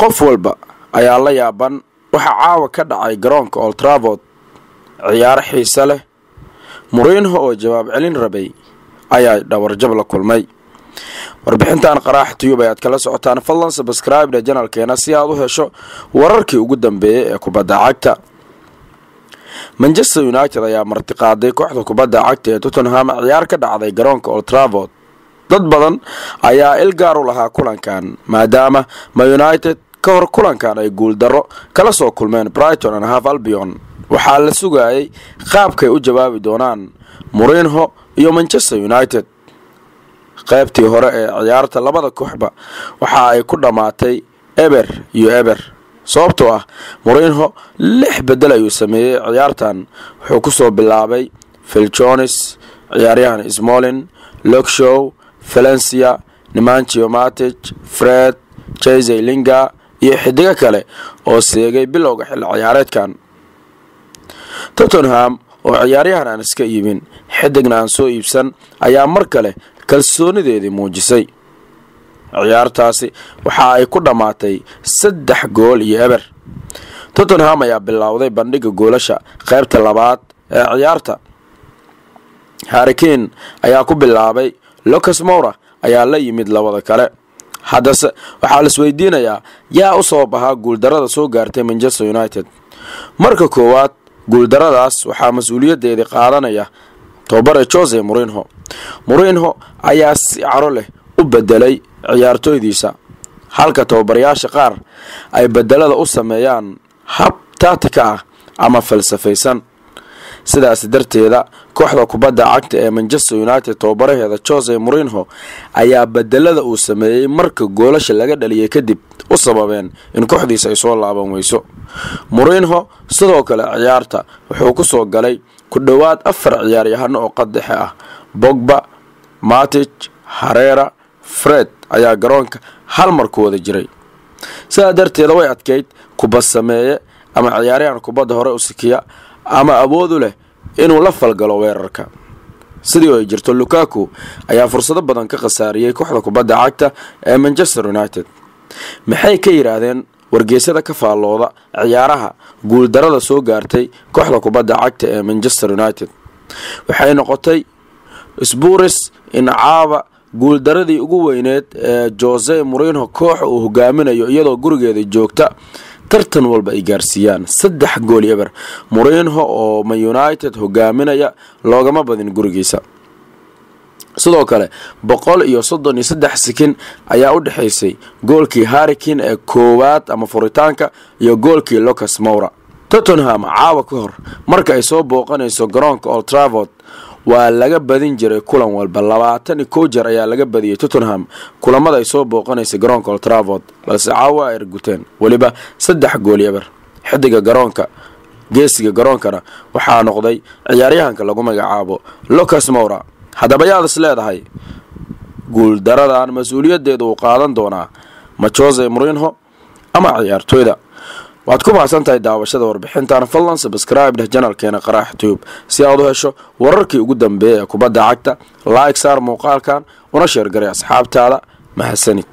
qof walba ayaa la yaaban waxa caawa ka dhacay garoonka Old Trafford ciyaar xiiso leh. Mourinho oo jawaab celin rabay ayaa dhawarjab la kulmay. warbixintan qaraax tube ayaad kala socotaan. fadlan subscribe channelkeena si aad u hesho wararkii ugu dambeeyay ee kubadda cagta. Manchester United ayaa martiqaaday kooxda kubadda cagta ee Tottenham ciyaar ka dhacday garoonka Old Trafford. dad badan ayaa il gaar u lahaa kulankan maadaama Man United ka hor kulankan ay guul daro kala soo kulmeen Brighton and Hove Albion. waxaa la sugayay qaabkay u jawaabi doonaan Mourinho iyo Manchester United. qaybtii hore ee ciyaarta labada kooxba waxa ay ku dhamaatay eber iyo eber. sababtoo ah Mourinho 6 bedel ayuu sameeyay ciyaartan. wuxuu ku soo bilaabay Phil Jones, ciyaaryahan Smalling, Luke Shaw, Valencia, Nemanja Matic, Fred, Jose Lingard iyo xidiga kale oo seegay bilowga xil ciyaareedkan. Tottenham oo ciyaaryahan aan iska iibin xidigna aan soo iibsan ayaa mar kale kalsoonideedii muujisay. ciyaartaasi waxa ay ku dhamaatay 3 gool iyo eber. Tottenham ayaa bilowday bandhiga goolasha qaybta labaad ee ciyaarta. Harry Kane ayaa ku bilaabay, Lucas Moura ayaa la yimid labada kale. haddase waxaa la isweydiinayaa yaa u soo baxa guuldarada soo gaartay Manchester United. marka koowaad guuldaradaas waxaa mas'uuliyadeeda qaadanaya tababare Jose Mourinho. Mourinho ayaa si caro leh u bedelay ciyaartoydiisa halka tababarayaasha qaar ay bedelada u sameeyaan hab tactica ah ama falsafaysan. sidaas darteeda kooxda kubadda cagta ee Manchester United tababaraheeda Jose Mourinho ayaa bedelada uu sameeyay marka goolasha laga dhaliyay kadib u sababeen in kooxdiisa ay soo laaban weyso. Mourinho sidoo kale ciyaarta wuxuu ku soo galay ku dhawaad 4 ciyaaryahan oo qaddexe ah. Pogba, Matic, Herrera, Fred ayaa garoonka hal mar ku wada jiray. sidaa darteeda way adkeyd kubad sameeye ama ciyaaryahan kubadda hore u sikiya ama awood u leh inuu la falgalo weerarka. sidoo ay jirto Lukaku ayaa fursado badan ka qasaariyay kooxda kubadda cagta ee Manchester United. maxay ka yiraahdeen wargeysada ka faalooda ciyaaraha guuldarada soo gaartay kooxda kubadda cagta ee Manchester United? waxay noqotay Spurs in caaba guuldaradii ugu weyneed ee Jose Mourinho koox uu hogaaminayo iyadoo gurigeeda joogta tartan walba ay gaarsiiyaan 3 gool iyo eber. Mourinho oo Man United hogaaminaya loogama badin gurigiisa. sidoo kale 133 sekin ayaa u dhaxaysay goolkii Harry Kane ee koowaad ama furitaanka iyo goolkii Lucas Moura. Tottenham caawa ka hor marka ay soo booqanayso garoonka Old Trafford waa laga badin jiray kulan walba. 21 jeer ayaa laga badiyay Tottenham kulamada ay soo booqanayso garoonka Old Trafford, balse caawa ay guteen waliba 3 gool iyo eber. xidiga garoonka geesiga garoonkana waxaa noqday ciyaaryahanka lagu magacaabo Lucas Moura. haddaba yaad is leedahay guul daradan mas'uuliyadeedu uu qaadan doonaa ma Jose Mourinho ama ciyaartoyda? waad ku mahadsantahay daawashada warbixintan. fadlan subscribe channelkeena qaraax tube si aad u hesho wararkii ugu dambeeyay ee kubadda cagta. like saar muuqaalkan una share garay asxaabtaada. mahadsanid.